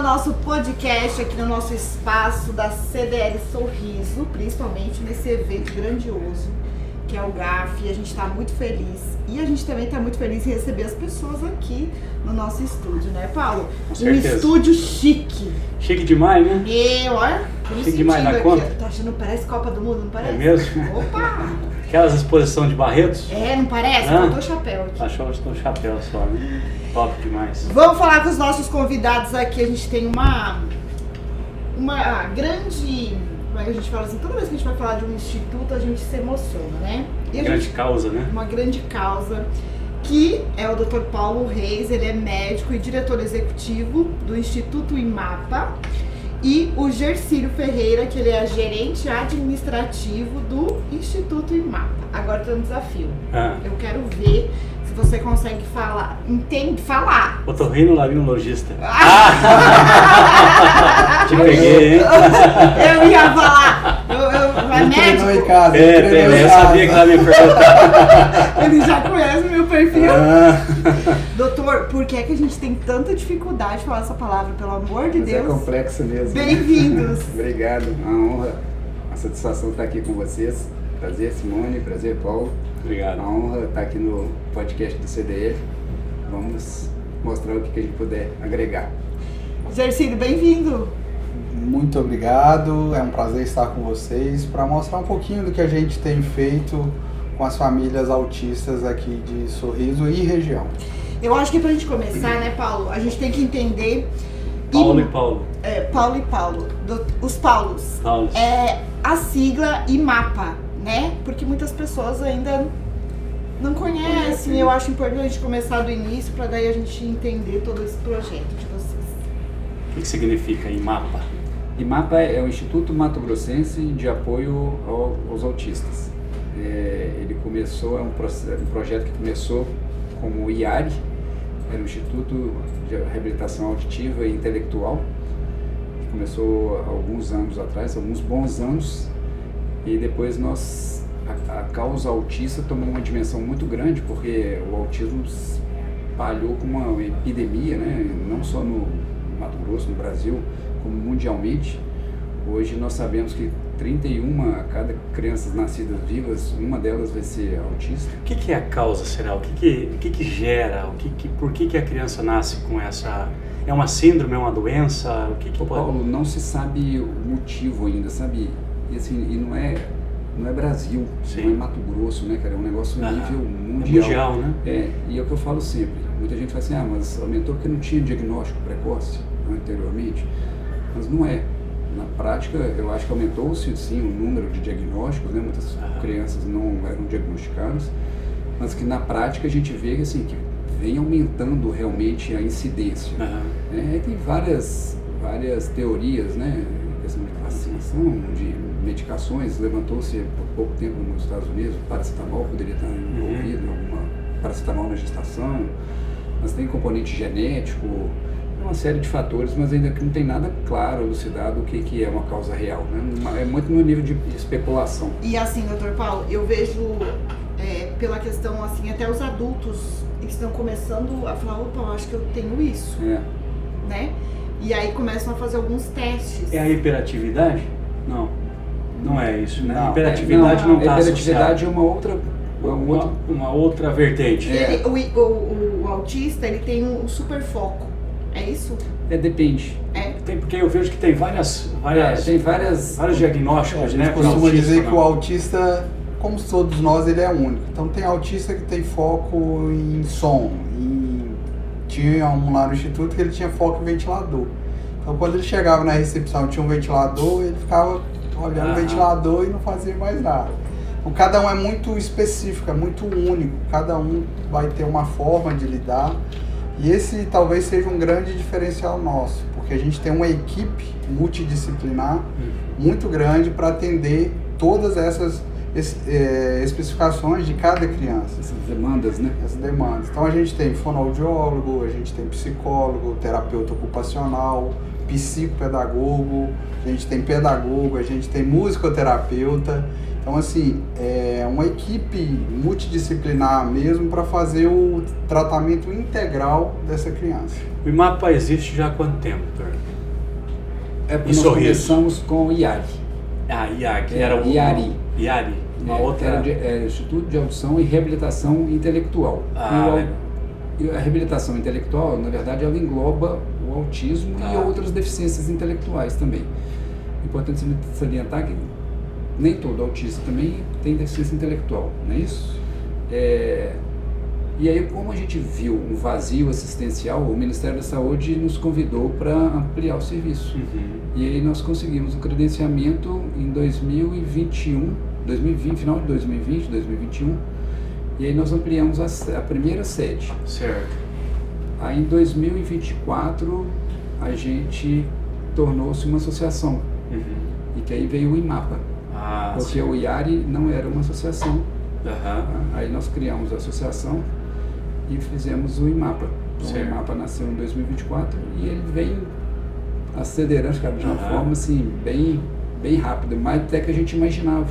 nosso podcast, aqui no nosso espaço da CDL Sorriso, principalmente nesse evento grandioso que é o GAF. A gente está muito feliz e a gente também está muito feliz em receber as pessoas aqui no nosso estúdio, né, Paulo? Com estúdio chique. Chique demais, né? Olha, chique demais na conta. Tá achando, parece Copa do Mundo, não parece? É mesmo? Opa! Aquelas exposições de Barretos? Não parece? Faltou o chapéu aqui. Achou o chapéu só, né? Top demais. Vamos falar com os nossos convidados aqui. A gente tem uma grande... Como é que a gente fala assim? Toda vez que a gente vai falar de um instituto, a gente se emociona, né? Uma grande causa, né? Uma grande causa, que é o Dr. Paulo Reis. Ele é médico e diretor executivo do Instituto IMAPA. E o Gercílio Ferreira, que ele é gerente administrativo do Instituto IMAPA. Agora tem um desafio. Eu quero ver se você consegue falar. Falar. Otorrinolaringologista. Te peguei, hein? Eu ia falar. Vai médico? Em casa, eu sabia que ela me perguntar. Ele já conhece o meu perfil. Doutor, por que é que a gente tem tanta dificuldade de falar essa palavra? Pelo amor de Deus. É complexo mesmo. Bem-vindos. Obrigado. Uma honra, uma satisfação estar aqui com vocês. Prazer, Simone. Prazer, Paulo. Obrigado. Uma honra estar aqui no podcast do CDL. Vamos mostrar o que a gente puder agregar. Gercílio, bem-vindo. Muito obrigado. É um prazer estar com vocês para mostrar um pouquinho do que a gente tem feito com as famílias autistas aqui de Sorriso e região. Eu acho que pra gente começar, né, Paulo, a gente tem que entender... Paulo e Paulo. Paulo e Paulo. Os Paulos. Paulos. A sigla IMAPA, né? Porque muitas pessoas ainda não conhecem. Eu acho importante a gente começar do início para daí a gente entender todo esse projeto de vocês. O que significa IMAPA? IMAPA é o Instituto Mato Grossense de Apoio aos Autistas. Ele começou, é um projeto que começou como o IARI, era o Instituto de Reabilitação Auditiva e Intelectual, que começou há alguns anos atrás, alguns bons anos, e depois a causa autista tomou uma dimensão muito grande, porque o autismo espalhou como uma epidemia, né? Não só no Mato Grosso, no Brasil, como mundialmente. Hoje nós sabemos que 31 a cada crianças nascidas vivas, uma delas vai ser autista. O que é a causa, será? O que gera? Por que a criança nasce com essa... É uma síndrome, é uma doença? Paulo, não se sabe o motivo ainda, sabe? E assim, não é Brasil, Sim. Não é Mato Grosso, né, cara? É um negócio nível mundial. É mundial, né? E é o que eu falo sempre. Muita gente fala assim, mas aumentou porque não tinha diagnóstico precoce anteriormente. Mas não é. Na prática, eu acho que aumentou-se sim o número de diagnósticos, né? Muitas crianças não eram diagnosticadas, mas que na prática a gente vê assim, que vem aumentando realmente a incidência. Tem várias teorias, né? Questão de vacinação, de medicações. Levantou-se por pouco tempo nos Estados Unidos, o paracetamol poderia estar envolvido, alguma paracetamol na gestação, mas tem componente genético, uma série de fatores, mas ainda que não tem nada claro, elucidado o que é uma causa real, né? É muito no nível de especulação. E assim, doutor Paulo, eu vejo pela questão, assim, até os adultos estão começando a falar, opa, eu acho que eu tenho isso, né? E aí começam a fazer alguns testes. É a hiperatividade? Não é isso, né? Não. A hiperatividade não está associada. A hiperatividade é uma outra vertente. O autista, ele tem um super foco, é isso? Depende. Porque eu vejo que tem vários diagnósticos, né? Eu costumo dizer que o autista, como todos nós, ele é único. Então tem autista que tem foco em som. Tinha um lá no instituto que ele tinha foco em ventilador. Então quando ele chegava na recepção tinha um ventilador, ele ficava olhando o ventilador e não fazia mais nada. Então cada um é muito específico, é muito único. Cada um vai ter uma forma de lidar. E esse talvez seja um grande diferencial nosso, porque a gente tem uma equipe multidisciplinar muito grande para atender todas essas especificações de cada criança. Essas demandas, né? Essas demandas. Então a gente tem fonoaudiólogo, a gente tem psicólogo, terapeuta ocupacional, psicopedagogo, a gente tem pedagogo, a gente tem musicoterapeuta. Então, assim, é uma equipe multidisciplinar mesmo para fazer o tratamento integral dessa criança. O IMAPA existe já há quanto tempo, doutor? É porque E nós Sorriso? começamos com o IARI. IAR, que era o... IARI. IARI, uma outra... Era Instituto de Audição e Reabilitação Intelectual. Legal. E a reabilitação intelectual, na verdade, ela engloba o autismo e outras deficiências intelectuais também. É importante salientar que nem todo autista também tem deficiência intelectual, não é isso? E aí, como a gente viu um vazio assistencial, o Ministério da Saúde nos convidou para ampliar o serviço. E aí nós conseguimos o credenciamento em 2021, final de 2020, 2021, e aí nós ampliamos a primeira sede. Certo. Aí em 2024 a gente tornou-se uma associação, e que aí veio o IMAPA, porque o IARI não era uma associação. Aí nós criamos a associação e fizemos o IMAPA. Então, o IMAPA nasceu em 2024 e ele vem acelerando, cara, de uma forma assim, bem rápida, mais até que a gente imaginava.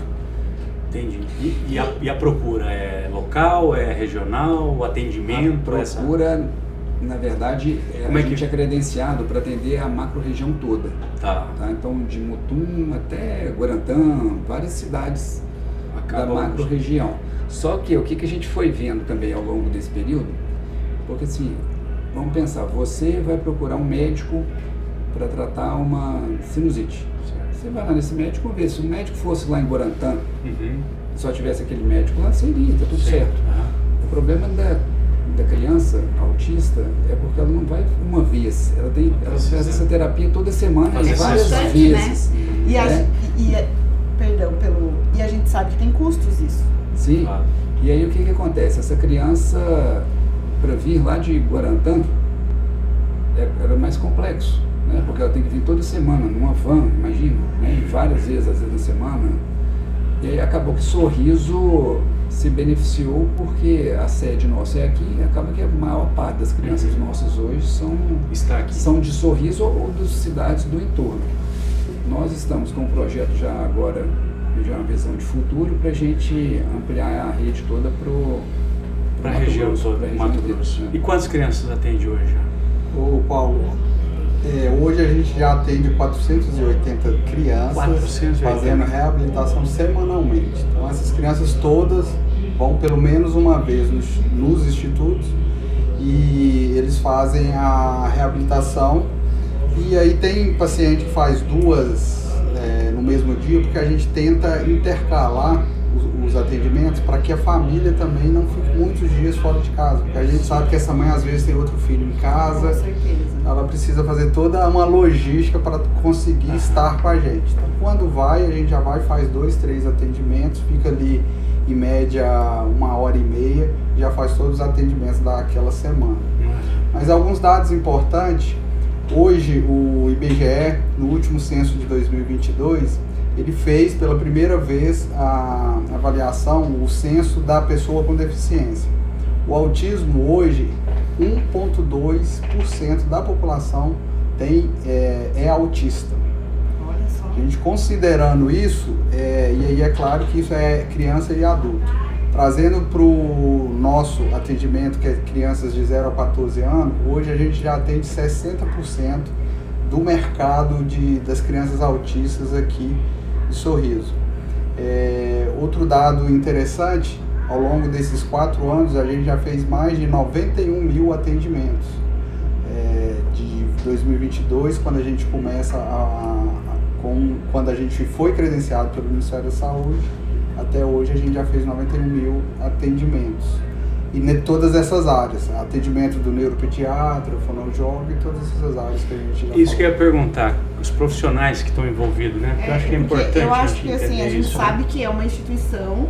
Entendi. E a procura é local, é regional, o atendimento? A procura, na verdade, a gente é credenciado para atender a macro-região toda. Tá? Então, de Mutum até Guarantã, várias cidades da macro-região. Só que o que a gente foi vendo também ao longo desse período, porque assim, vamos pensar, você vai procurar um médico para tratar uma sinusite. Você vai lá nesse médico, ver se o médico fosse lá em Guarantã, só tivesse aquele médico lá, seria, tá tudo certo. O problema da criança autista é porque ela não vai uma vez, ela faz essa terapia toda semana, várias vezes. Né? E a gente sabe que tem custos isso. Sim. E aí o que acontece? Essa criança, para vir lá de Guarantã, era mais complexo, né? Porque ela tem que vir toda semana numa van, imagina, né? Várias vezes, às vezes na semana. E aí acabou que Sorriso se beneficiou porque a sede nossa é aqui, e acaba que a maior parte das crianças nossas hoje são de Sorriso ou das cidades do entorno. Nós estamos com um projeto já agora, já uma visão de futuro, para a gente ampliar a rede toda para a região toda, Mato Grosso. E quantas crianças atende hoje? Ô Paulo, hoje a gente já atende 480 crianças, fazendo reabilitação semanalmente. Então essas crianças todas vão pelo menos uma vez nos institutos e eles fazem a reabilitação. E aí tem paciente que faz duas no mesmo dia, porque a gente tenta intercalar os atendimentos para que a família também não fique muitos dias fora de casa, porque a gente sabe que essa mãe às vezes tem outro filho em casa. Com certeza. Ela precisa fazer toda uma logística para conseguir estar com a gente. Então quando vai, a gente já vai, faz 2, 3 atendimentos, fica ali em média 1h30, já faz todos os atendimentos daquela semana. Mas alguns dados importantes: hoje o IBGE, no último censo de 2022, ele fez pela primeira vez a avaliação, o censo da pessoa com deficiência. O autismo hoje, 1,2% da população é autista. Olha só. A gente considerando isso, e aí é claro que isso é criança e adulto. Trazendo para o nosso atendimento, que é crianças de 0 a 14 anos, hoje a gente já atende 60% do mercado das crianças autistas aqui de Sorriso. Outro dado interessante, ao longo desses 4 anos a gente já fez mais de 91 mil atendimentos. De 2022, quando a gente começa quando a gente foi credenciado pelo Ministério da Saúde, até hoje a gente já fez 91 mil atendimentos. E todas essas áreas, atendimento do neuropediatra, fonoaudiólogo e todas essas áreas que a gente já falou. Isso que eu ia perguntar, os profissionais que estão envolvidos, né? Porque eu acho que é importante. Eu acho que assim, a gente isso, sabe que é uma instituição,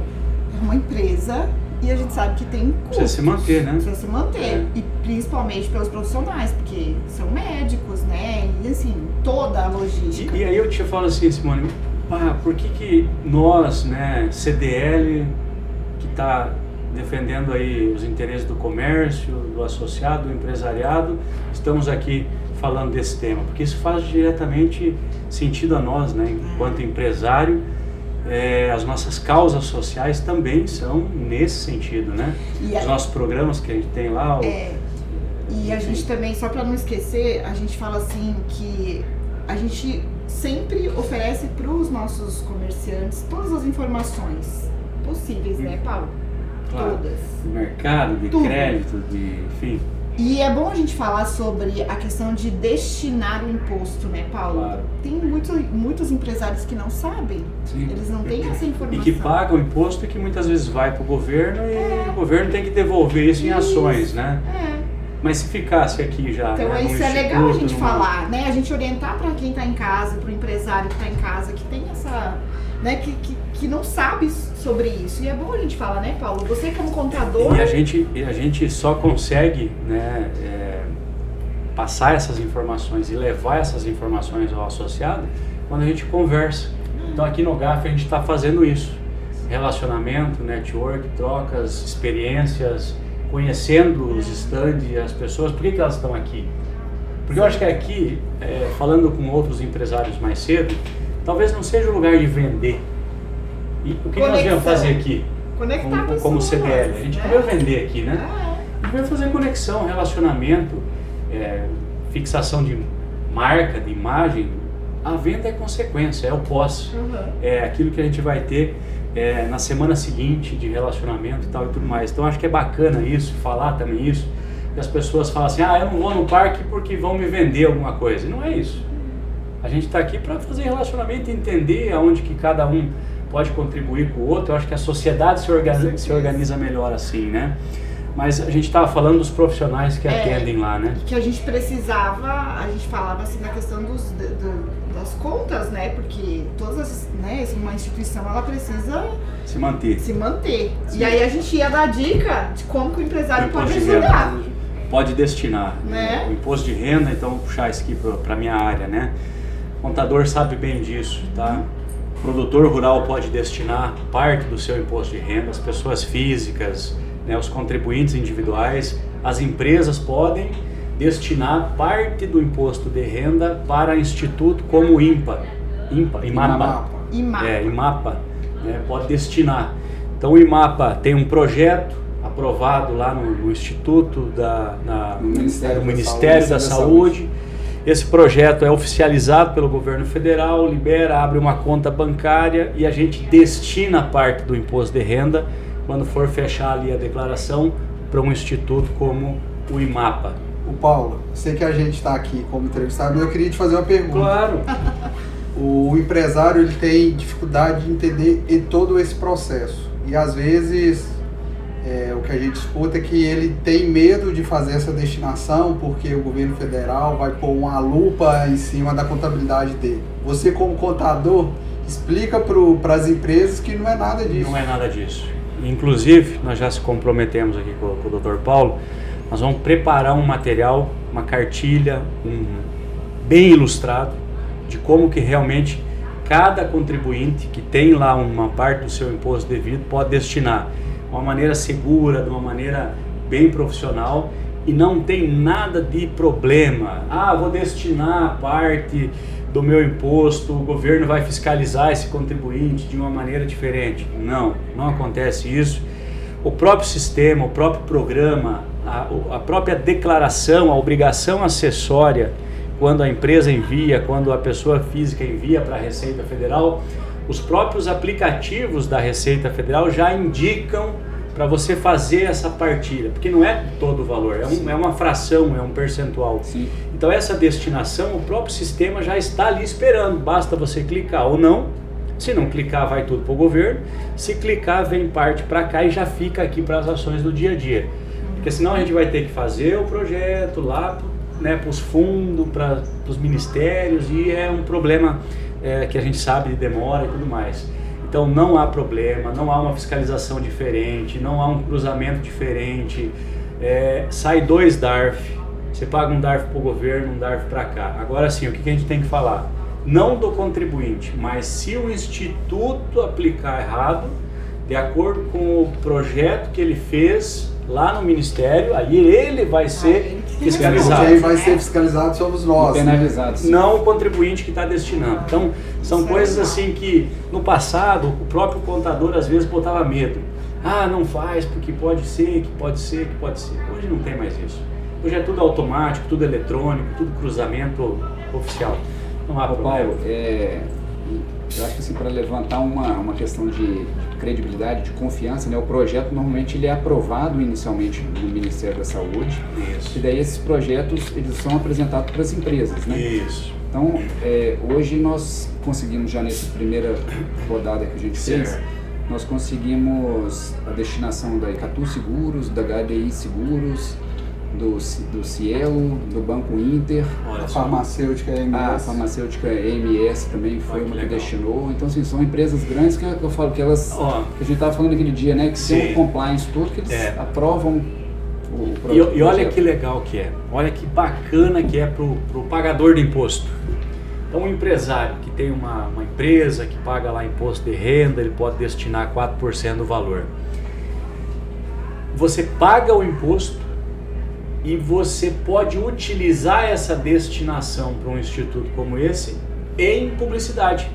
é uma empresa, e a gente sabe que tem custos. Precisa se manter, né? Precisa se manter. E principalmente pelos profissionais, porque são médicos, né? E assim, toda a logística. E aí eu te falo assim, Simone, por que nós, né, CDL, que está defendendo aí os interesses do comércio, do associado, do empresariado, estamos aqui falando desse tema? Porque isso faz diretamente sentido a nós, né, enquanto empresário. As nossas causas sociais também são nesse sentido, né? Os nossos programas que a gente tem lá. E a gente também, só para não esquecer, a gente fala assim que a gente sempre oferece para os nossos comerciantes todas as informações possíveis, né, Paulo? Claro. Todas. De mercado, de Tudo. crédito, enfim. E é bom a gente falar sobre a questão de destinar o imposto, né, Paulo? Claro. Tem muitos empresários que não sabem. Sim. Eles não têm essa E informação. que pagam imposto e que muitas vezes vai para o governo e o governo tem que devolver isso em ações, né? É. Mas se ficasse aqui já, Então né, num isso é legal a gente instituto, numa- falar, né? A gente orientar para quem está em casa, para o empresário que está em casa, que tem essa, né? Que não sabe sobre isso. E é bom a gente falar, né, Paulo? Você como contador... E a gente só consegue, né, passar essas informações e levar essas informações ao associado quando a gente conversa. Então aqui no GAF a gente está fazendo isso. Relacionamento, network, trocas, experiências, conhecendo os stands e as pessoas. Por que elas estão aqui? Porque eu acho que aqui, falando com outros empresários mais cedo, talvez não seja o lugar de vender. E o que nós viemos fazer aqui? Conectar Como pessoas, CDL. A gente né? não veio vender aqui, né? É. A gente veio fazer conexão, relacionamento, fixação de marca, de imagem. A venda é consequência, é o pós. Uhum. É aquilo que a gente vai ter na semana seguinte de relacionamento e tal e tudo mais. Então acho que é bacana isso, falar também isso. Que as pessoas falam assim, eu não vou no parque porque vão me vender alguma coisa. E não é isso. A gente está aqui para fazer relacionamento e entender aonde que cada um pode contribuir com o outro. Eu acho que a sociedade se organiza melhor assim, né? Mas a gente estava falando dos profissionais que atendem lá, né? Que a gente precisava, a gente falava assim na questão das contas, né? Porque uma instituição ela precisa Se manter. se manter. Sim. E aí a gente ia dar dica de como que o empresário pode Imposto de ajudar. renda. Pode destinar. Né? O imposto de renda, então vou puxar isso aqui para a minha área, né? O contador sabe bem disso, tá? O produtor rural pode destinar parte do seu imposto de renda, as pessoas físicas, né, os contribuintes individuais, as empresas podem destinar parte do imposto de renda para instituto como o IMAPA, IMAPA, né, pode destinar. Então o IMAPA tem um projeto aprovado lá no Instituto no Ministério da Saúde. Esse projeto é oficializado pelo governo federal, libera, abre uma conta bancária e a gente destina parte do imposto de renda quando for fechar ali a declaração para um instituto como o IMAPA. O Paulo, sei que a gente está aqui como entrevistado, mas eu queria te fazer uma pergunta. Claro. O empresário ele tem dificuldade de entender todo esse processo e às vezes o que a gente escuta é que ele tem medo de fazer essa destinação porque o governo federal vai pôr uma lupa em cima da contabilidade dele. Você como contador explica para as empresas que não é nada disso. Não é nada disso. Inclusive, nós já se comprometemos aqui com o Dr. Paulo, nós vamos preparar um material, uma cartilha, bem ilustrado, de como que realmente cada contribuinte que tem lá uma parte do seu imposto devido pode destinar de uma maneira segura, de uma maneira bem profissional e não tem nada de problema. Vou destinar parte do meu imposto, o governo vai fiscalizar esse contribuinte de uma maneira diferente. Não acontece isso. O próprio sistema, o próprio programa, a própria declaração, a obrigação acessória, quando a empresa envia, quando a pessoa física envia para a Receita Federal, os próprios aplicativos da Receita Federal já indicam para você fazer essa partilha, porque não é todo o valor, é uma fração, é um percentual. Sim. Então essa destinação, o próprio sistema já está ali esperando, basta você clicar ou não. Se não clicar, vai tudo para o governo. Se clicar, vem parte para cá e já fica aqui para as ações do dia a dia. Porque senão a gente vai ter que fazer o projeto lá, né, para os fundos, para os ministérios, e é um problema que a gente sabe de demora e tudo mais. Então não há problema, não há uma fiscalização diferente, não há um cruzamento diferente. Sai 2 DARF, você paga um DARF para o governo, um DARF para cá. Agora sim, o que a gente tem que falar? Não do contribuinte, mas se o instituto aplicar errado, de acordo com o projeto que ele fez lá no Ministério, aí ele vai ser fiscalizado. Quem vai ser fiscalizado somos nós. Penalizados. Não o contribuinte que está destinando. Então, são coisas assim que no passado o próprio contador às vezes botava medo. Não faz porque pode ser, que pode ser, que pode ser. Hoje não tem mais isso. Hoje é tudo automático, tudo eletrônico, tudo cruzamento oficial. Não há Ô, problema. Paulo, eu acho que assim, para levantar uma questão de credibilidade, de confiança, né, o projeto normalmente ele é aprovado inicialmente no Ministério da Saúde. Isso. E daí esses projetos eles são apresentados para as empresas, né? Isso. Então, hoje nós conseguimos, já nessa primeira rodada que a gente fez, Certo. nós conseguimos a destinação da Icatu Seguros, da HDI Seguros, do Cielo, do Banco Inter, Olha A só. farmacêutica é a farmacêutica EMS também foi Ah, que uma que legal. destinou. Então, assim, são empresas grandes que eu falo que elas, Ó. que a gente estava falando aquele dia, né, que tem Sim. um compliance todo, que eles aprovam o E olha projeto. que legal que é, olha que bacana que é pro pagador de imposto. Então, um empresário que tem uma empresa que paga lá imposto de renda, ele pode destinar 4% do valor. Você paga o imposto e você pode utilizar essa destinação para um instituto como esse em publicidade.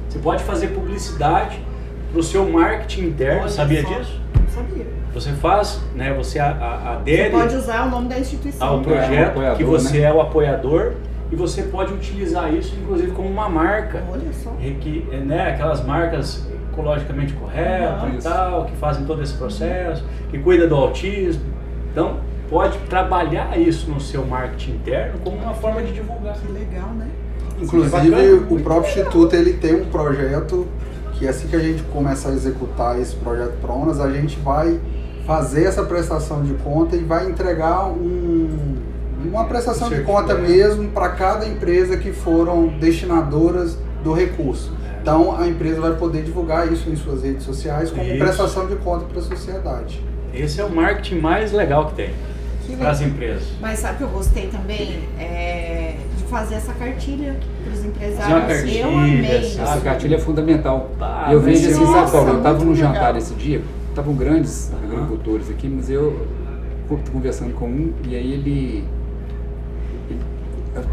Você pode fazer publicidade para o seu marketing interno, Olha sabia só. disso? Não sabia. Você faz, né? Você Você adere pode usar o nome da instituição. ao projeto apoiador, que você né? é o apoiador e você pode utilizar isso, inclusive, como uma marca. Olha só. Que, né, aquelas marcas ecologicamente corretas e Isso. tal, que fazem todo esse processo, que cuida do autismo. Então, pode trabalhar isso no seu marketing interno como uma forma de divulgar. Que legal, né? Inclusive, Bacana, o muito próprio instituto ele tem um projeto que assim que a gente começar a executar esse projeto PRONAS, a gente vai fazer essa prestação de conta e vai entregar uma prestação de conta mesmo para cada empresa que foram destinadoras do recurso. Então, a empresa vai poder divulgar isso em suas redes sociais como Isso. prestação de conta para a sociedade. Esse é o marketing mais legal que tem Que para as legal. empresas. Mas sabe o que eu gostei também? De fazer essa cartilha para os Fazer uma empresários. cartilha, Eu amei. sabe? Essa cartilha é fundamental. Ah, E eu vejo assim, nossa, sabe, Paulo, eu estava muito num jantar legal. esse dia, estavam grandes agricultores aqui, mas eu conversando com um, e aí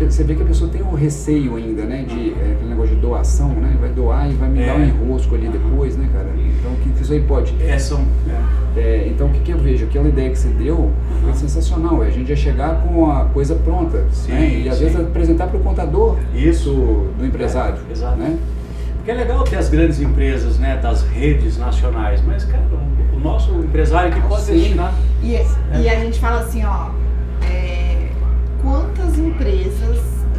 você vê que a pessoa tem um receio ainda, né, de aquele negócio de doação, né, vai doar e vai me dar um enrosco ali depois, né, cara, então o que isso aí pode... então o que eu vejo, aquela ideia que você deu foi sensacional, a gente ia chegar com a coisa pronta, Sim, né, e às sim. vezes apresentar para o contador Isso. do empresário, Exato. né? Porque é legal ter as grandes empresas, né, das redes nacionais, mas, cara, o nosso empresário que pode Sim. destinar. E a gente fala assim, ó, quantas empresas,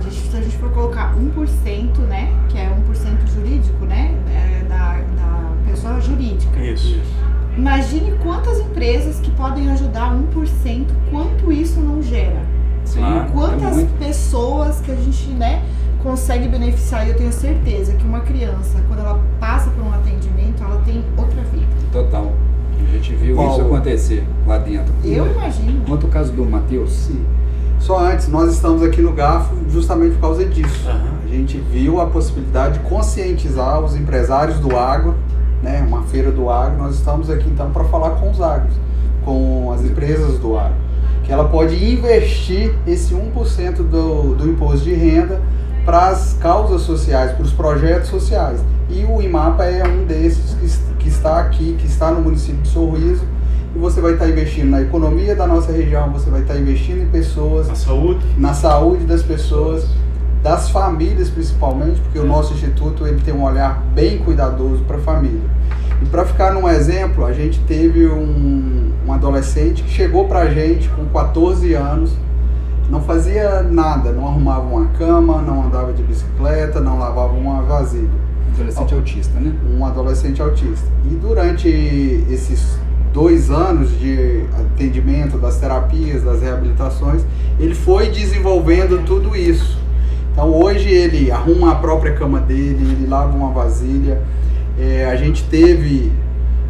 se a gente for colocar 1%, né, que é 1% jurídico, né, da pessoa jurídica. Isso. Imagine quantas empresas que podem ajudar 1%, quanto isso não gera. Sim, Claro. Quantas muito. pessoas que a gente, né, consegue beneficiar. E eu tenho certeza que uma criança, quando ela passa por um atendimento, ela tem outra vida. Total. A gente viu Paulo. isso acontecer lá dentro. Eu imagino. Quanto o caso do Matheus, Sim. Só antes, nós estamos aqui no GAFO justamente por causa disso. Aham. A gente viu a possibilidade de conscientizar os empresários do agro, né, uma feira do agro. Nós estamos aqui então para falar com os agros, com as empresas do agro, que ela pode investir esse 1% do imposto de renda para as causas sociais, para os projetos sociais. E o IMAPA é um desses que está aqui, que está no município de Sorriso. E você vai estar investindo na economia da nossa região, você vai estar investindo em pessoas, A saúde. na saúde das pessoas, das famílias principalmente, porque o nosso instituto ele tem um olhar bem cuidadoso para a família. E para ficar num exemplo, a gente teve um adolescente que chegou para a gente com 14 anos, não fazia nada, não arrumava uma cama, não andava de bicicleta, não lavava uma vasilha. adolescente autista, né? Um adolescente autista. E durante esses 2 anos de atendimento, das terapias, das reabilitações, ele foi desenvolvendo tudo isso. Então hoje ele arruma a própria cama dele, ele lava uma vasilha. A gente teve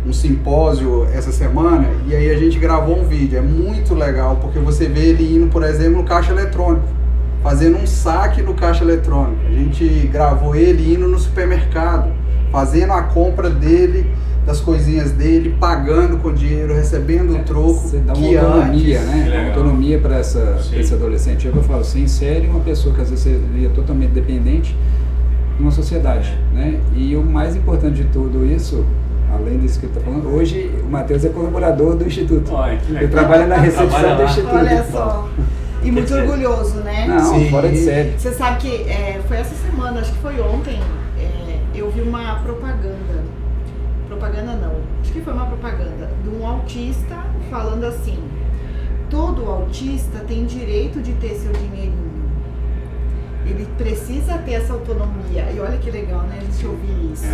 um simpósio essa semana e aí a gente gravou um vídeo. É muito legal porque você vê ele indo, por exemplo, no caixa eletrônico, fazendo um saque no caixa eletrônico. A gente gravou ele indo no supermercado, fazendo a compra dele, das coisinhas dele, pagando com dinheiro, recebendo o troco. Você dá uma que autonomia, antes, né? Legal. Uma autonomia para esse adolescente. É o que eu falo, você insere uma pessoa que às vezes seria totalmente dependente numa sociedade, né? E o mais importante de tudo isso, além disso que ele está falando, hoje o Matheus é colaborador do Instituto. Olha, que legal. Ele trabalha na recepção Trabalha do lá. Instituto. Olha só. E muito orgulhoso, né? Não, Sim. fora de série. Você sabe que foi essa semana, acho que foi ontem, eu vi uma propaganda. Propaganda não, acho que foi uma propaganda de um autista falando assim: todo autista tem direito de ter seu dinheirinho. Ele precisa ter essa autonomia. E olha que legal, né? A gente ouvir isso.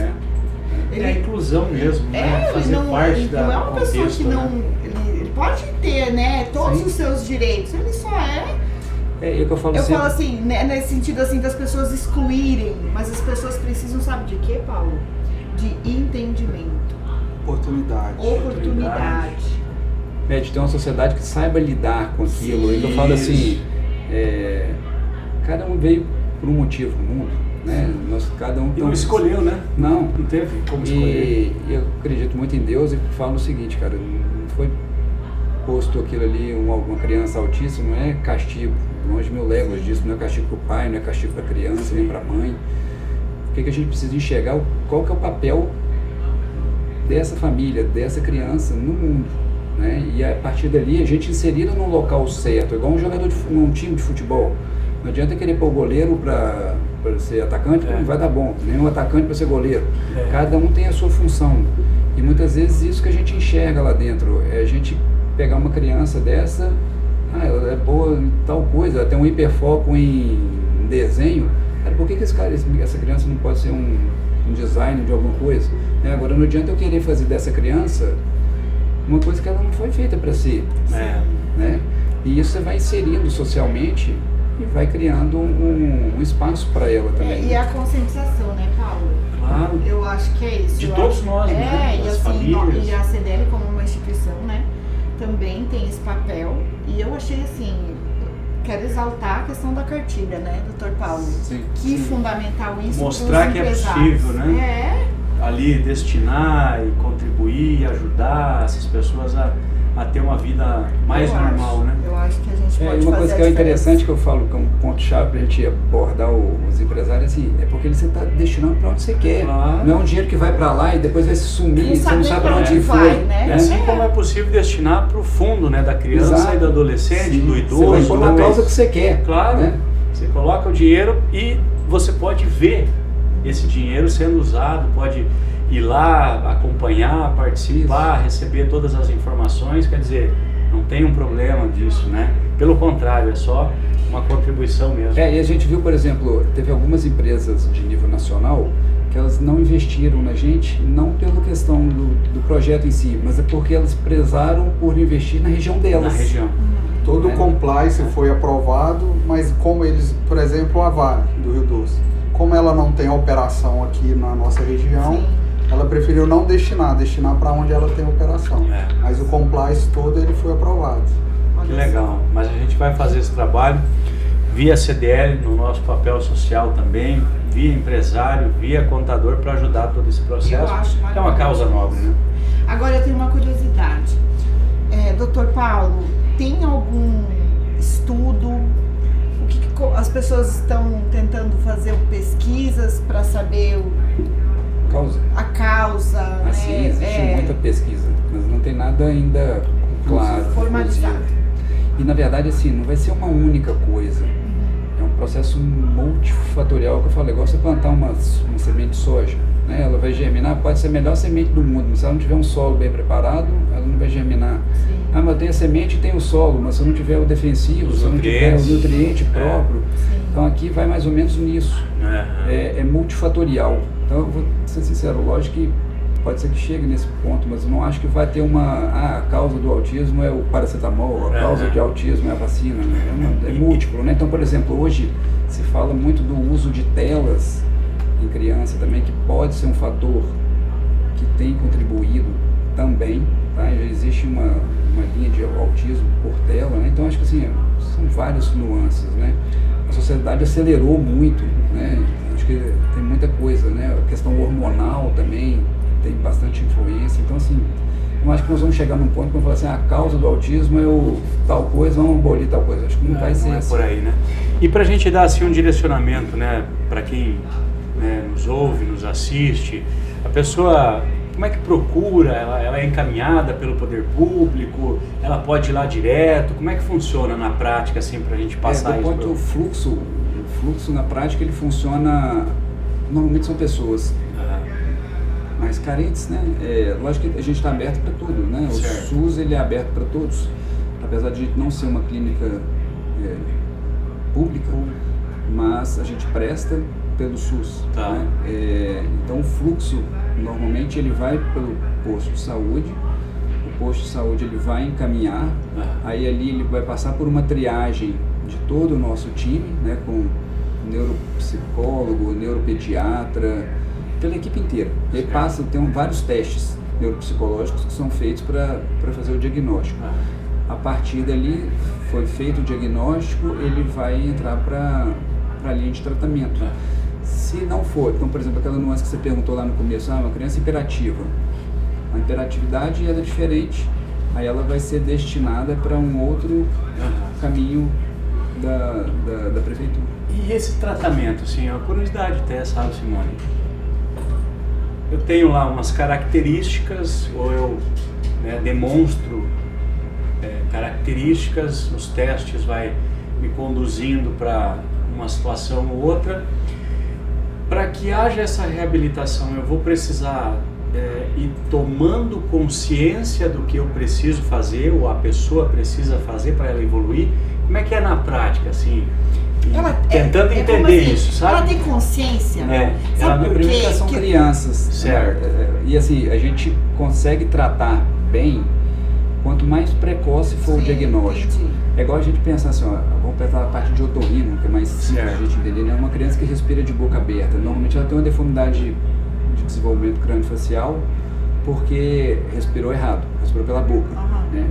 É a inclusão mesmo, né? Fazer não, parte ele da não é uma pessoa contexto, que não. né? Ele pode ter, né? Todos Sim. os seus direitos. Ele só é. É o que eu falo Eu sempre. falo assim, né, nesse sentido assim, das pessoas excluírem. Mas as pessoas precisam, sabe de quê, Paulo? De entendimento. Oportunidade. Oportunidade. De ter uma sociedade que saiba lidar com aquilo. E eu falo assim, cada um veio por um motivo no mundo, né? Cada um E não escolheu, né? Não. Não teve como escolher. E eu acredito muito em Deus e falo o seguinte, cara, não foi posto aquilo ali, uma criança autista, não é castigo, longe mil léguas disso, não é castigo para o pai, não é castigo para a criança, nem para a mãe. O que a gente precisa enxergar, qual que é o papel dessa família, dessa criança no mundo, né? E a partir dali a gente inserida num local certo, igual um jogador num time de futebol. Não adianta querer pôr o goleiro para ser atacante, porque não vai dar bom, nem um atacante para ser goleiro. Cada um tem a sua função. E muitas vezes isso que a gente enxerga lá dentro, é a gente pegar uma criança dessa, ela é boa em tal coisa, ela tem um hiperfoco em desenho. Cara, por que essa criança não pode ser um designer de alguma coisa? Agora não adianta eu querer fazer dessa criança uma coisa que ela não foi feita para ser. Né? E isso você vai inserindo socialmente e vai criando um espaço para ela também. E a conscientização, né, Paulo? Claro. Eu acho que é isso. De todos nós, né? E Das assim, famílias. e a CDL como uma instituição, né, também tem esse papel. E eu achei assim, quero exaltar a questão da cartilha, né, Dr. Paulo? Sim, Que fundamental isso. Mostrar pros que é empresários. possível, né? Ali destinar e contribuir, ajudar essas pessoas a ter uma vida mais normal, né? Eu acho que a gente pode E uma fazer coisa a que é diferença. interessante que eu falo que é um ponto-chave para a gente abordar os empresários, assim, é porque você está destinando para onde você quer. Claro. Não é um dinheiro que vai para lá e depois vai se sumir, você não sabe para onde vai, foi. né? Assim como é possível destinar para o fundo, né, da criança Exato. e do adolescente, Sim. do Você idoso. vai pôr na causa que você quer. Claro, né? você coloca o dinheiro e você pode ver esse dinheiro sendo usado, pode ir lá, acompanhar, participar, receber todas as informações, quer dizer, não tem um problema disso, né? Pelo contrário, é só uma contribuição mesmo. E a gente viu, por exemplo, teve algumas empresas de nível nacional que elas não investiram na gente, não pela questão do projeto em si, mas é porque elas prezaram por investir na região delas. Na região. Todo o né? compliance foi aprovado, mas como eles, por exemplo, a Vale do Rio Doce, como ela não tem operação aqui na nossa região, Sim. ela preferiu não destinar para onde ela tem operação. Mas o compliance todo ele foi aprovado. Que legal, mas a gente vai fazer esse trabalho via CDL, no nosso papel social também, via empresário, via contador, para ajudar todo esse processo. Eu acho que é uma causa nobre, né? Agora eu tenho uma curiosidade. Doutor Paulo, tem algum estudo? O que as pessoas estão tentando fazer pesquisas para saber a causa? Assim, né? existe muita pesquisa, mas não tem nada ainda claro. Formalizado. E na verdade, assim, não vai ser uma única coisa. É um processo multifatorial que eu falei, igual você plantar uma semente de soja, né? Ela vai germinar, pode ser a melhor semente do mundo, mas se ela não tiver um solo bem preparado, ela não vai germinar. Sim. Mas tem a semente e tem o solo, mas se não tiver o defensivo, se não tiver o nutriente próprio, então aqui vai mais ou menos nisso. É multifatorial. Então eu vou ser sincero, lógico que pode ser que chegue nesse ponto, mas eu não acho que vai ter a causa do autismo é o paracetamol, a causa de autismo é a vacina, né? É múltiplo, né? Então, por exemplo, hoje se fala muito do uso de telas em criança também, que pode ser um fator que tem contribuído também, tá? Já existe uma linha de autismo por tela, né? Então acho que assim, são várias nuances, né? A sociedade acelerou muito, né? Acho que tem muita coisa, né? A questão hormonal também tem bastante influência, então assim, não acho que nós vamos chegar num ponto que vamos falar assim, a causa do autismo é o tal coisa, vamos abolir tal coisa, acho que não vai ser assim. Por aí, né? E pra gente dar assim um direcionamento, né, para quem nos ouve, nos assiste, a pessoa como é que procura? Ela é encaminhada pelo poder público? Ela pode ir lá direto? Como é que funciona na prática, assim, para a gente passar isso? O fluxo na prática ele funciona, normalmente são pessoas mais carentes, né? Lógico que a gente está aberto para tudo, né? O SUS ele é aberto para todos, apesar de a gente não ser uma clínica pública, mas a gente presta pelo SUS. Tá. Né? Então o fluxo normalmente ele vai pelo posto de saúde, o posto de saúde ele vai encaminhar, aí ali ele vai passar por uma triagem de todo o nosso time, né, com neuropsicólogo, neuropediatra, pela equipe inteira. E aí tem vários testes neuropsicológicos que são feitos para fazer o diagnóstico. A partir dali, foi feito o diagnóstico, ele vai entrar para a linha de tratamento. Se não for, então, por exemplo, aquela nuance que você perguntou lá no começo, uma criança hiperativa. A hiperatividade ela é diferente, aí ela vai ser destinada para um outro caminho da prefeitura. E esse tratamento, assim, é uma curiosidade até, sabe, Simone? Eu tenho lá umas características, ou eu demonstro características, os testes vai me conduzindo para uma situação ou outra. Para que haja essa reabilitação, eu vou precisar ir tomando consciência do que eu preciso fazer, ou a pessoa precisa fazer para ela evoluir. Como é que é na prática, assim? Tentando entender assim, isso, sabe? Ela tem consciência? Sabe por quê? São crianças. Certo. E assim, a gente consegue tratar bem quanto mais precoce for o diagnóstico. Entendi. É igual a gente pensar assim, vamos pensar a parte de otorrino, que é mais simples a gente entender, né? Uma criança que respira de boca aberta, normalmente ela tem uma deformidade de desenvolvimento crâniofacial porque respirou errado, respirou pela boca, né?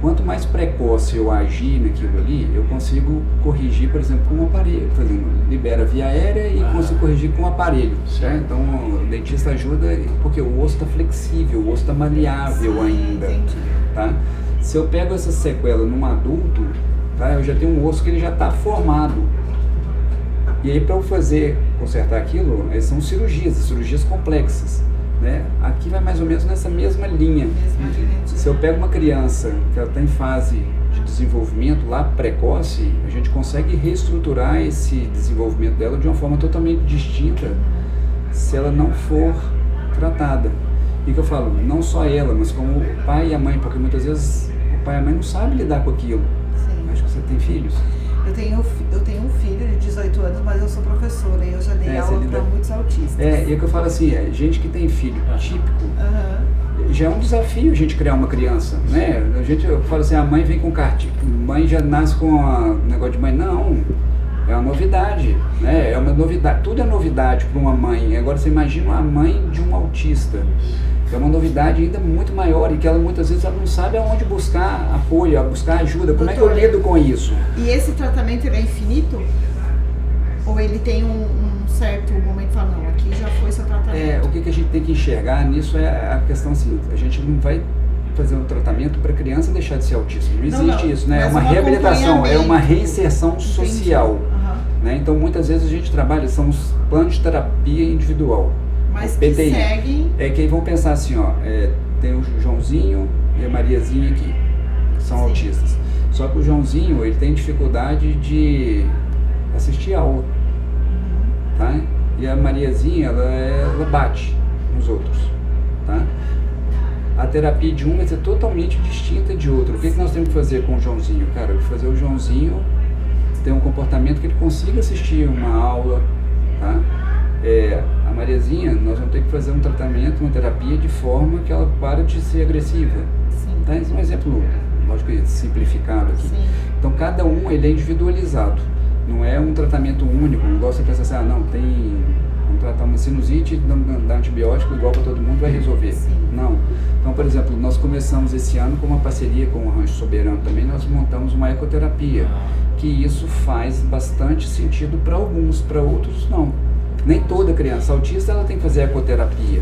Quanto mais precoce eu agir naquilo ali, eu consigo corrigir, por exemplo, com um aparelho. Por exemplo, libera via aérea e consigo corrigir com um aparelho. Né? Então, o dentista ajuda porque o osso está flexível, o osso está maleável ainda. Tá? Se eu pego essa sequela num adulto, tá? Eu já tenho um osso que ele já está formado. E aí, para eu consertar aquilo, são cirurgias complexas. Né? Aqui vai mais ou menos nessa mesma linha. Se eu pego uma criança que ela está em fase de desenvolvimento lá precoce, a gente consegue reestruturar esse desenvolvimento dela de uma forma totalmente distinta se ela não for tratada. E que eu falo, não só ela, mas como o pai e a mãe, porque muitas vezes o pai e a mãe não sabem lidar com aquilo. Sim. Acho que você tem filhos. Eu tenho um filho de 18 anos, mas eu sou professora e eu já dei aula para muitos autistas. E é que eu falo assim, gente que tem filho típico, já é um desafio a gente criar uma criança, né? Eu falo assim, a mãe vem com cartinha, mãe já nasce com um negócio de mãe, não, é uma novidade, né? É uma novidade, tudo é novidade para uma mãe. Agora você imagina a mãe de um autista. É uma novidade ainda muito maior e que ela muitas vezes ela não sabe aonde buscar apoio, buscar ajuda. Como é que eu lido com isso? E esse tratamento ele é infinito? Ou ele tem um certo momento que fala, não, aqui já foi seu tratamento? O que a gente tem que enxergar nisso é a questão assim, a gente não vai fazer um tratamento para a criança deixar de ser autista. Não existe isso, né? É uma reabilitação, é uma reinserção social. Né? Então muitas vezes a gente trabalha, são os planos de terapia individual. Mas que PTI. seguem... Que aí vão pensar assim, tem o Joãozinho e a Mariazinha aqui, são autistas. Só que o Joãozinho, ele tem dificuldade de assistir a aula, tá? E a Mariazinha, ela bate nos outros, tá? A terapia de um vai ser totalmente distinta de outro. O que nós temos que fazer com o Joãozinho? Cara, fazer o Joãozinho ter um comportamento que ele consiga assistir uma aula, tá? A Mariazinha, nós vamos ter que fazer um tratamento, uma terapia de forma que ela pare de ser agressiva. Tá? Esse é um exemplo, lógico, simplificado aqui. Sim. Então, cada um ele é individualizado. Não é um tratamento único. Não gosta de pensar assim, vamos tratar uma sinusite, dar antibiótico igual para todo mundo, vai resolver. Sim. Não. Então, por exemplo, nós começamos esse ano com uma parceria com o Rancho Soberano também, nós montamos uma ecoterapia, que isso faz bastante sentido para alguns, para outros não. Nem toda criança autista ela tem que fazer ecoterapia,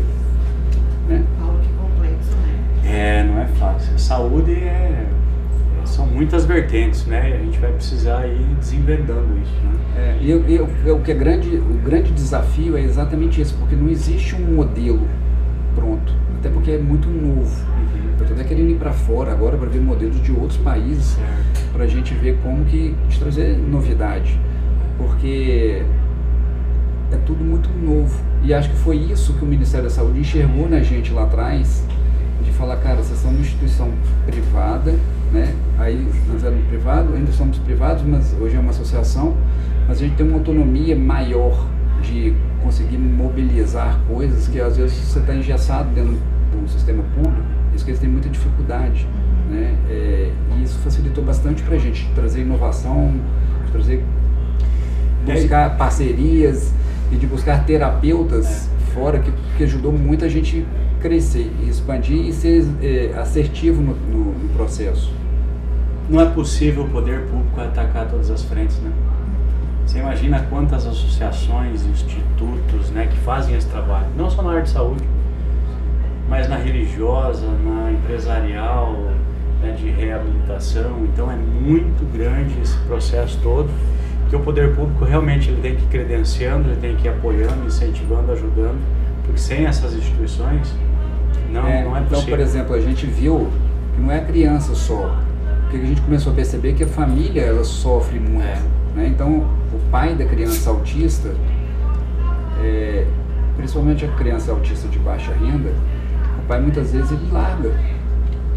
né? Algo que complexo, né? Não é fácil. Saúde são muitas vertentes, né? E a gente vai precisar ir desenvendando isso, né? O grande desafio é exatamente isso, porque não existe um modelo pronto, até porque é muito novo. Eu estou até querendo ir para fora agora para ver modelos de outros países, para a gente ver como que de trazer novidade, porque é tudo muito novo. E acho que foi isso que o Ministério da Saúde enxergou na gente lá atrás, de falar, cara, vocês são uma instituição privada, né? Aí nós éramos privados, ainda somos privados, mas hoje é uma associação, mas a gente tem uma autonomia maior de conseguir mobilizar coisas que às vezes você está engessado dentro do sistema público, isso que eles têm muita dificuldade, né? E isso facilitou bastante para a gente trazer inovação, buscar parcerias e de buscar terapeutas fora, que ajudou muito a gente crescer e expandir e ser assertivo no processo. Não é possível o poder público atacar todas as frentes, né? Você imagina quantas associações, institutos, né, que fazem esse trabalho, não só na área de saúde, mas na religiosa, na empresarial, né, de reabilitação. Então é muito grande esse processo todo, que o poder público realmente ele tem que ir credenciando, ele tem que ir apoiando, incentivando, ajudando, porque sem essas instituições não é possível. Então, por exemplo, a gente viu que não é a criança só, porque a gente começou a perceber que a família ela sofre muito. Né? Então, o pai da criança autista, principalmente a criança autista de baixa renda, o pai muitas vezes ele larga,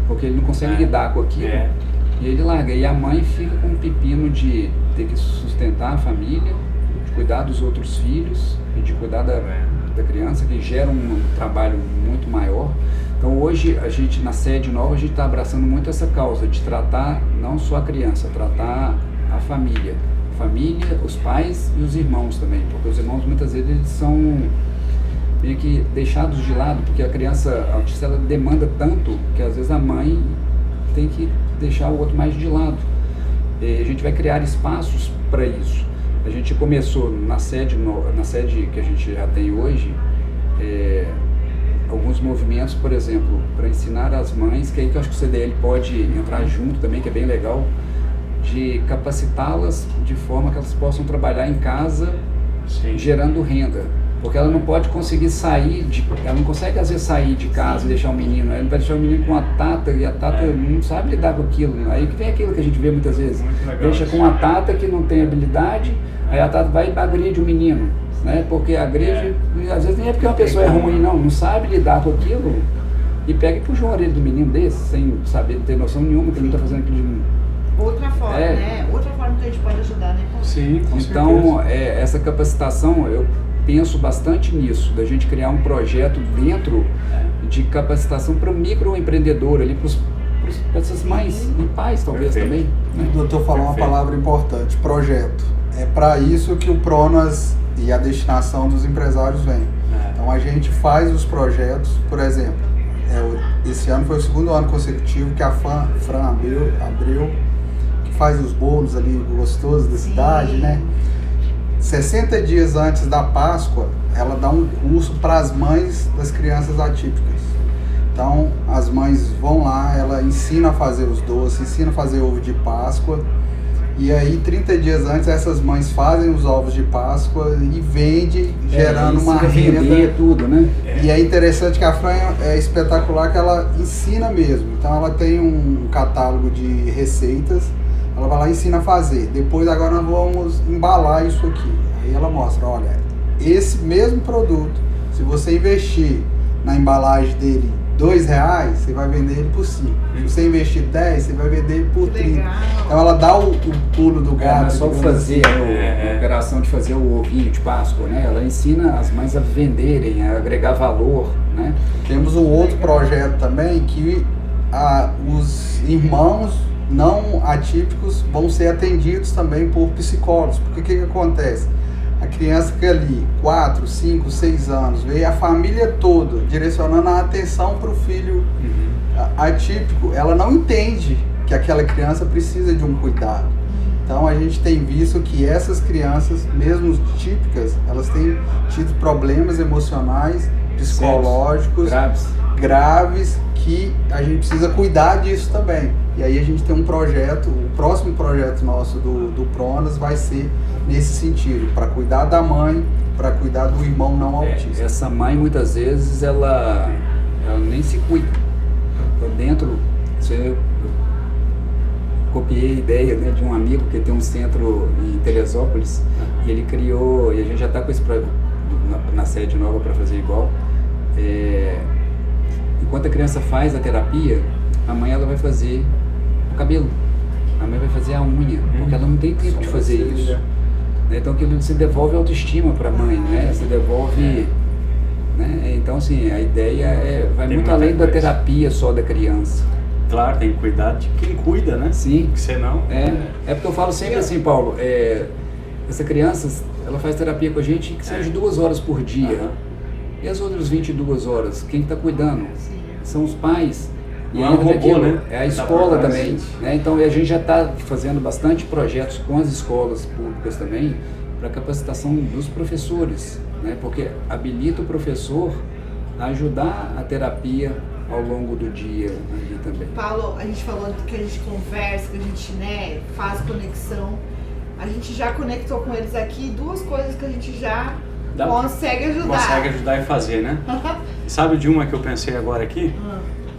porque ele não consegue lidar com aquilo, e ele larga. E a mãe fica com um pepino de ter que sustentar a família, de cuidar dos outros filhos e de cuidar da criança, que gera um trabalho muito maior. Então hoje a gente na sede nova, a gente está abraçando muito essa causa de tratar não só a criança, tratar a família, os pais e os irmãos também, porque os irmãos muitas vezes eles são meio que deixados de lado, porque a criança autista ela demanda tanto que às vezes a mãe tem que deixar o outro mais de lado. E a gente vai criar espaços para isso. A gente começou na sede que a gente já tem hoje, alguns movimentos, por exemplo, para ensinar as mães, que aí que eu acho que o CDL pode entrar junto também, que é bem legal, de capacitá-las de forma que elas possam trabalhar em casa, gerando renda. Porque ela não pode conseguir ela não consegue às vezes sair de casa e deixar o menino, ela vai deixar o menino com a tata e a tata não sabe lidar com aquilo. Aí que vem aquilo que a gente vê muitas vezes, deixa com a tata que não tem habilidade, aí a tata vai e agride o menino, né? Porque agride, às vezes nem é porque uma pessoa é ruim, não sabe lidar com aquilo e pega e puxa uma orelha do menino desse, sem saber, não ter noção nenhuma que ele não está fazendo aquilo de outra forma, né? Outra forma que a gente pode ajudar, né? Sim, com então, certeza. Essa capacitação, eu penso bastante nisso, da gente criar um projeto dentro de capacitação para o microempreendedor, ali para essas mães e pais, talvez, também. Né? O doutor falou uma palavra importante, projeto. É para isso que o Pronas e a destinação dos empresários vem. Então, a gente faz os projetos, por exemplo, esse ano foi o segundo ano consecutivo que a Fran abriu, que faz os bolos ali gostosos da cidade, né? 60 dias antes da Páscoa, ela dá um curso para as mães das crianças atípicas. Então, as mães vão lá, ela ensina a fazer os doces, ensina a fazer ovo de Páscoa. E aí, 30 dias antes, essas mães fazem os ovos de Páscoa e vende, gerando uma renda. Tudo, né? E é interessante que a Fran é espetacular, que ela ensina mesmo. Então, ela tem um catálogo de receitas. Ela vai lá e ensina a fazer. Depois, agora nós vamos embalar isso aqui. Aí ela mostra, olha, esse mesmo produto, se você investir na embalagem dele R$2, você vai vender ele por 5. Se você investir 10, você vai vender ele por 30. Então ela dá o pulo do gato. Não é só fazer a operação de fazer o ovinho de Páscoa, né? Ela ensina as mães a venderem, a agregar valor, né? Temos um outro projeto também que os irmãos não atípicos vão ser atendidos também por psicólogos. Porque o que acontece? A criança fica ali 4, 5, 6 anos, veio a família toda direcionando a atenção para o filho atípico, ela não entende que aquela criança precisa de um cuidado. Então a gente tem visto que essas crianças, mesmo típicas, elas têm tido problemas emocionais, psicológicos, graves, que a gente precisa cuidar disso também. E aí a gente tem um projeto, o próximo projeto nosso do Pronas vai ser nesse sentido, para cuidar da mãe, para cuidar do irmão não autista. Essa mãe muitas vezes ela ela nem se cuida. Então dentro, eu copiei a ideia, né, de um amigo que tem um centro em Teresópolis, e ele criou, e a gente já está com esse projeto na sede nova para fazer igual. Enquanto a criança faz a terapia, a mãe ela vai fazer o cabelo, a mãe vai fazer a unha, porque ela não tem tempo de fazer isso. Né? Então aquilo você devolve autoestima para a mãe, né? Você devolve, né? Então assim, a ideia vai muito além da terapia só da criança. Claro, tem que cuidar de quem cuida, né? Sim. Porque senão... É porque eu falo sempre assim, Paulo, essa criança, ela faz terapia com a gente que seja 2 horas por dia. E as outras 22 horas, quem está cuidando? Sim. São os pais. E Não é um robô, né? É a escola também. Né? Então a gente já está fazendo bastante projetos com as escolas públicas também para capacitação dos professores, né? Porque habilita o professor a ajudar a terapia ao longo do dia ali também. Paulo, a gente falou que a gente conversa, que a gente, né, faz conexão. A gente já conectou com eles aqui 2 coisas que a gente já consegue ajudar. Consegue ajudar e fazer, né? Sabe de uma que eu pensei agora aqui?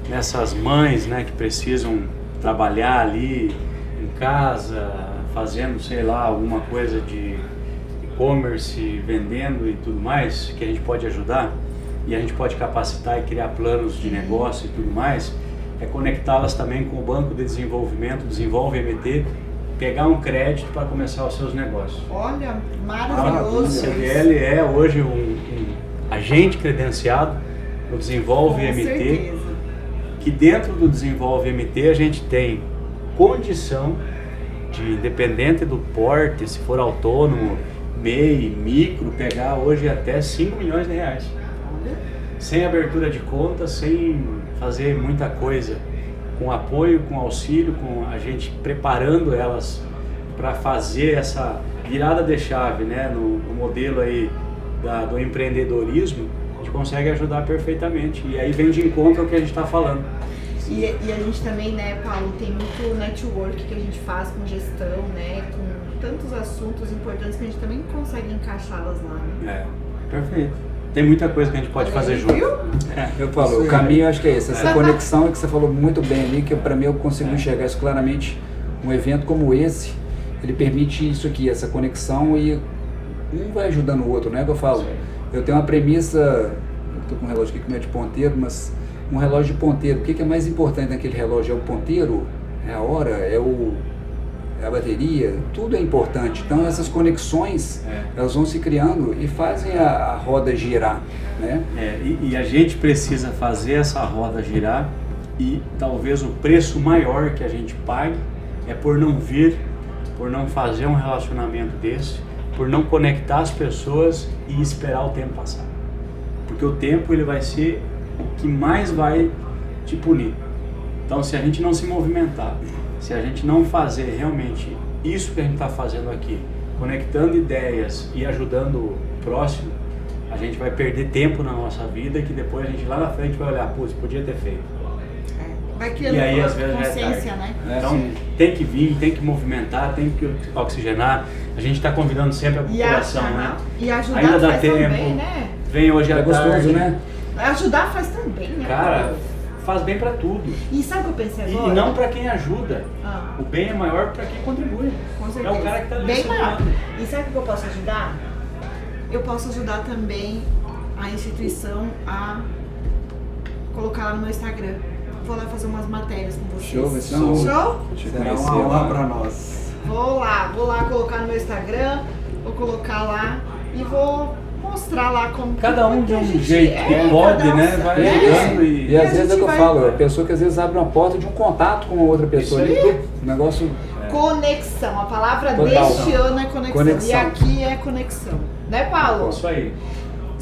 Nessas mães, né, que precisam trabalhar ali em casa, fazendo, sei lá, alguma coisa de e-commerce, vendendo e tudo mais, que a gente pode ajudar. E a gente pode capacitar e criar planos de negócio e tudo mais, é conectá-las também com o Banco de Desenvolvimento, Desenvolve MT, pegar um crédito para começar os seus negócios. Olha, A maravilhoso. CDL é hoje um agente credenciado no Desenvolve Com MT, certeza. que dentro do Desenvolve MT a gente tem condição de, independente do porte, se for autônomo, MEI, micro, pegar hoje até 5 milhões de reais. Sem abertura de conta, sem fazer muita coisa, com apoio, com auxílio, com a gente preparando elas para fazer essa virada de chave, né, no modelo aí do empreendedorismo, a gente consegue ajudar perfeitamente. E aí vem de encontro ao que a gente está falando. E a gente também, né, Paulo, tem muito network que a gente faz com gestão, né, com tantos assuntos importantes que a gente também consegue encaixá-las lá, né? Perfeito. Tem muita coisa que a gente pode fazer junto. Eu falo, o caminho acho que é esse, essa conexão que você falou muito bem ali, que para mim eu consigo enxergar isso claramente. Um evento como esse, ele permite isso aqui, essa conexão, e um vai ajudando o outro, né? Que eu falo, eu tenho uma premissa, eu tô com um relógio aqui que não é de ponteiro, mas um relógio de ponteiro, o que é mais importante naquele relógio? É o ponteiro? É a hora? É a bateria? Tudo é importante. Então essas conexões, elas vão se criando e fazem a roda girar, né? E a gente precisa fazer essa roda girar, e talvez o preço maior que a gente pague é por não vir, por não fazer um relacionamento desse, por não conectar as pessoas e esperar o tempo passar. Porque o tempo ele vai ser o que mais vai te punir. Então se a gente não se movimentar, se a gente não fazer realmente isso que a gente está fazendo aqui, conectando ideias e ajudando o próximo, a gente vai perder tempo na nossa vida que depois a gente lá na frente vai olhar, putz, podia ter feito. Vai criando E aí, às vezes, consciência, né? Então tem que vir, tem que movimentar, tem que oxigenar. A gente está convidando sempre a população, né? E ajudar ainda dá faz tempo. Também, né? Vem hoje à gostoso, tarde, né? Ajudar faz também, né? Cara, faz bem para tudo. E sabe o que eu pensei agora? E não para quem ajuda. Ah. O bem é maior para quem contribui. Com certeza. É o cara que está ali. Bem maior. E sabe o que eu posso ajudar? Eu posso ajudar também a instituição a colocar lá no meu Instagram. Vou lá fazer umas matérias com vocês. Show, vai ser uma honra. Show? Será uma honra para nós. Vou lá colocar no meu Instagram, vou colocar lá e vou mostrar lá como Cada um de que a um gente jeito que pode, cada um né? sabe. Vai É. ajudando E às vezes é o que eu vai- falo, a pessoa que às vezes abre uma porta de um contato com uma outra pessoa Isso ali, aí. o negócio. Conexão, a palavra Total. deste ano é conexão. Conexão. E aqui é conexão. Né, Paulo? Isso aí.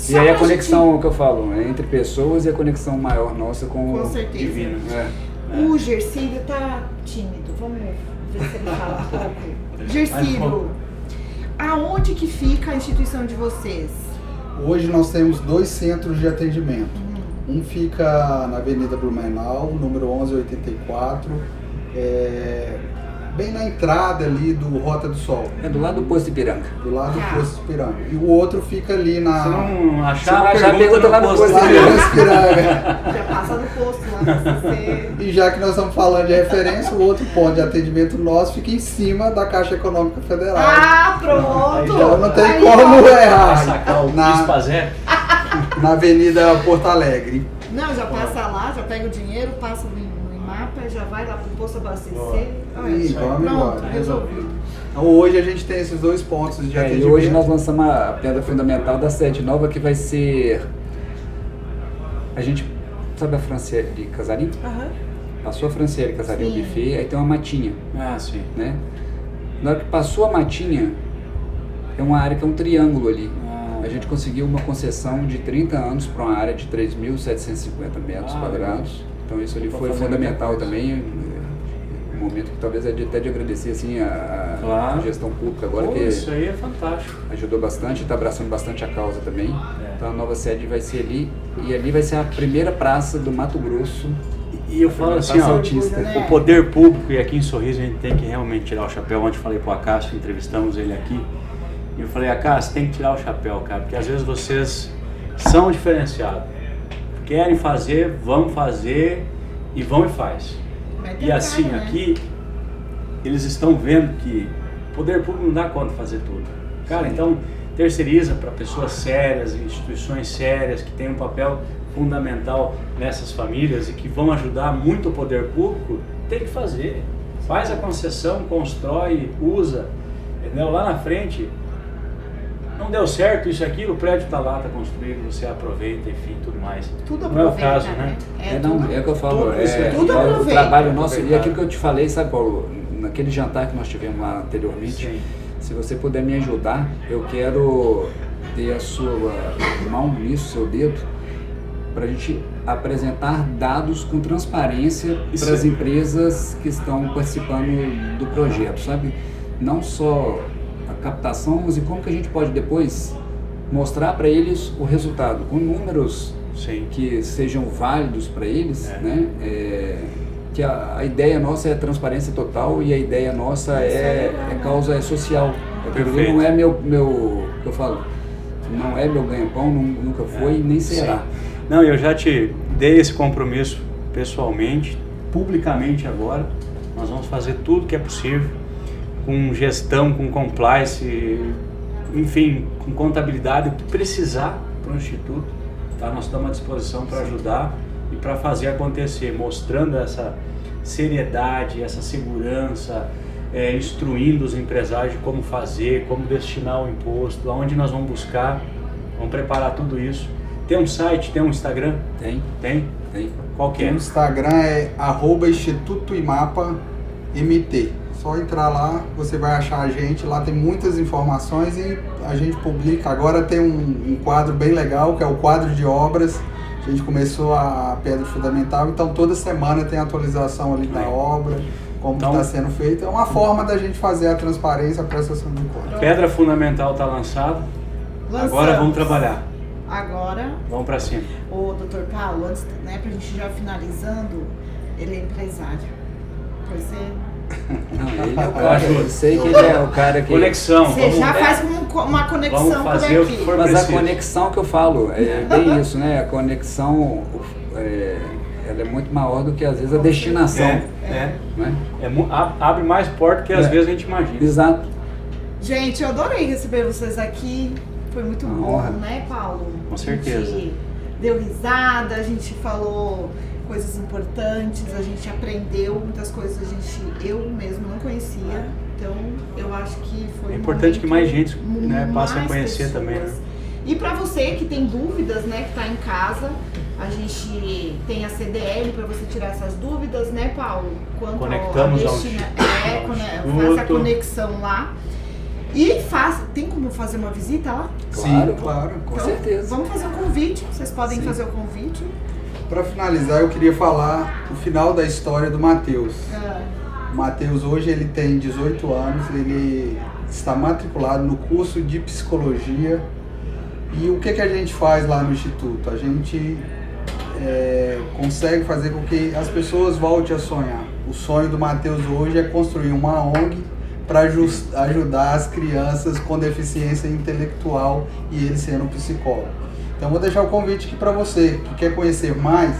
E aí a conexão que eu falo, é entre pessoas e a conexão maior nossa com Com o certeza. Divino. O Gercílio tá tímido. Vamos ver se ele fala um pouco. Gercílio, aonde que fica a instituição de vocês? Hoje nós temos 2 centros de atendimento. Um fica na Avenida Blumenau, número 1184, bem na entrada ali do Rota do Sol, É do lado do Posto Ipiranga. do lado do Ah. Posto Piranga. E o outro fica ali Se na... não Se não achar, achar, pergunta pergunta lá no posto posto Lá dele. no Posto Piranga. Já posto lá no CC. E já que nós estamos falando de referência, o outro ponto de atendimento nosso fica em cima da Caixa Econômica Federal. Ah, pronto! Então não tem Aí, como ó. Vai errar. sacar o Na- Ispazé? Na Avenida Porto Alegre. Não, já passa lá, já pega o dinheiro, passa no IMAPA, já vai lá pro posto abastecer. Olha, Ih, vamos pronto, embora. resolvido. Então hoje a gente tem esses dois pontos de E atendimento. hoje nós lançamos a pedra fundamental da sede nova, que vai ser... A gente... Sabe a Franciele de Casarim? Aham. Passou a Franciele Casarim, o Sim. buffet, aí tem uma matinha, Ah, sim. né? Na hora que passou a matinha, é uma área que é um triângulo ali. A gente conseguiu uma concessão de 30 anos para uma área de 3.750 metros quadrados. Então isso ali Pra foi fazer fundamental muita coisa. também. Um momento que talvez é até de agradecer assim, a Claro. gestão pública agora, Pô, que isso aí é fantástico. ajudou bastante, está abraçando bastante a causa também. É. Então a nova sede vai ser ali, e ali vai ser a primeira praça do Mato Grosso. E eu falo assim, Praça ó, autista. né? o poder público, e aqui em Sorriso a gente tem que realmente tirar o chapéu. Ontem eu falei pro Acácio, entrevistamos ele aqui, e eu falei, Acácio, tem que tirar o chapéu, cara, porque às vezes vocês são diferenciados. Querem fazer, vão fazer, e vão e faz. Vai ter E assim, cara, né? aqui, eles estão vendo que o poder público não dá conta de fazer tudo. Cara, então, terceiriza para pessoas sérias, instituições sérias, que têm um papel fundamental nessas famílias e que vão ajudar muito o poder público, tem que fazer. Faz a concessão, constrói, usa. Entendeu? Lá na frente, não deu certo isso e aquilo, o prédio está lá, está construído, você aproveita, enfim, tudo mais. Tudo não é o aproveita, caso, né? Não, tudo- é o que eu falo, tudo isso é tudo o aproveita. trabalho nosso, e Aproveitar. aquilo que eu te falei, sabe, Paulo, naquele jantar que nós tivemos lá anteriormente, Sim. se você puder me ajudar, eu quero ter a sua mão nisso, seu dedo, para a gente apresentar dados com transparência Isso para as é- empresas que estão participando do projeto, sabe? Não só a captação, mas e como que a gente pode depois mostrar para eles o resultado, com números Sim. que sejam válidos para eles, É. né? Que a ideia nossa é transparência total, e a ideia nossa é causa social. Perfeito. Não é meu, que eu falo, não é meu ganha-pão, nunca foi e nem será. Sim. Não, eu já te dei esse compromisso pessoalmente, publicamente agora. Nós vamos fazer tudo que é possível, com gestão, com compliance, enfim, com contabilidade, o que precisar para o Instituto. Tá? Nós estamos à disposição para ajudar e para fazer acontecer, mostrando essa seriedade, essa segurança, instruindo os empresários de como fazer, como destinar o imposto, aonde nós vamos buscar, vamos preparar tudo isso. Tem um site, tem um Instagram? Tem. Qual que O é? Instagram é @InstitutoIMAPA-MT. Só entrar lá, você vai achar a gente. Lá tem muitas informações e a gente publica. Agora tem um quadro bem legal, que é o quadro de obras. A gente começou a pedra fundamental, então toda semana tem atualização ali da obra, como Então- está sendo feito. É uma forma da gente fazer a transparência, a prestação de contas. Pedra Fundamental está lançado. Lançamos. Agora vamos trabalhar. Agora, Vamos para cima. o Dr. Paulo, antes, né, pra gente já finalizando, ele é empresário. Você, Não, ele é o cara, eu sei que ele é o cara que... Conexão. você vamos- já faz uma conexão vamos fazer por o que aqui. for Mas a preciso. conexão que eu falo, é bem isso, né? A conexão, ela é muito maior do que às vezes a destinação, É. né? Abre mais porta que às É. vezes a gente imagina. Exato. Gente, eu adorei receber vocês aqui. Foi muito Uma bom, honra. né, Paulo? Com certeza. A gente deu risada, a gente falou coisas importantes, a gente aprendeu muitas coisas, eu mesmo não conhecia. Então, eu acho que foi É importante que mais gente, momento, né, passe a mais conhecer também, né? E para você que tem dúvidas, né, que está em casa, a gente tem a CDL para você tirar essas dúvidas, né, Paulo? Quanto Conectamos ao faça a Instituto. conexão lá. E tem como fazer uma visita lá? Claro, claro. Com Então, certeza. Vamos fazer um convite, vocês podem Sim. fazer o convite. Para finalizar, eu queria falar o final da história do Matheus. O Matheus hoje ele tem 18 anos, ele está matriculado no curso de psicologia. E o que a gente faz lá no Instituto? A gente consegue fazer com que as pessoas voltem a sonhar. O sonho do Matheus hoje é construir uma ONG para ajudar as crianças com deficiência intelectual e ele sendo psicólogo. Então vou deixar o convite aqui para você que quer conhecer mais.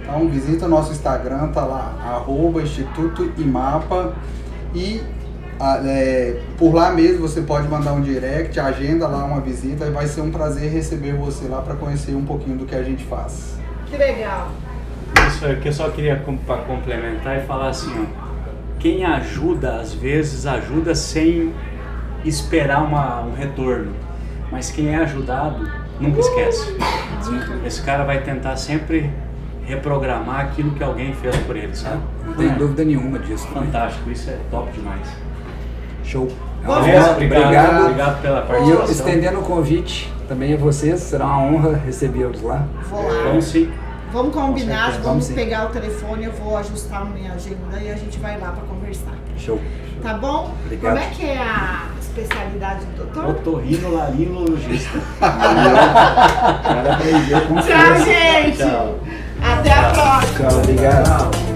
Então visita o nosso Instagram, tá lá, @Instituto IMAPA, e por lá mesmo você pode mandar um direct, agenda lá uma visita, e vai ser um prazer receber você lá para conhecer um pouquinho do que a gente faz. Que legal. Isso é que eu só queria para complementar e falar assim, ó, quem ajuda, às vezes ajuda sem esperar um retorno, mas quem é ajudado nunca esquece. Esse cara vai tentar sempre reprogramar aquilo que alguém fez por ele, sabe? Não tem dúvida nenhuma disso. Fantástico, isso é top demais. Show. Obrigado pela E participação. eu, estendendo o convite também a vocês, será uma honra recebê-los lá. Vou lá. Vamos sim. Vamos combinar, certeza, vamos sim. pegar o telefone, eu vou ajustar a minha agenda e a gente vai lá para conversar. Show. Tá bom? Obrigado. Como é que é a especialidade do doutor? Otorrinolaringologista. Quero aprender com Tchau, gente! Tchau. Até a próxima! Tchau, obrigado.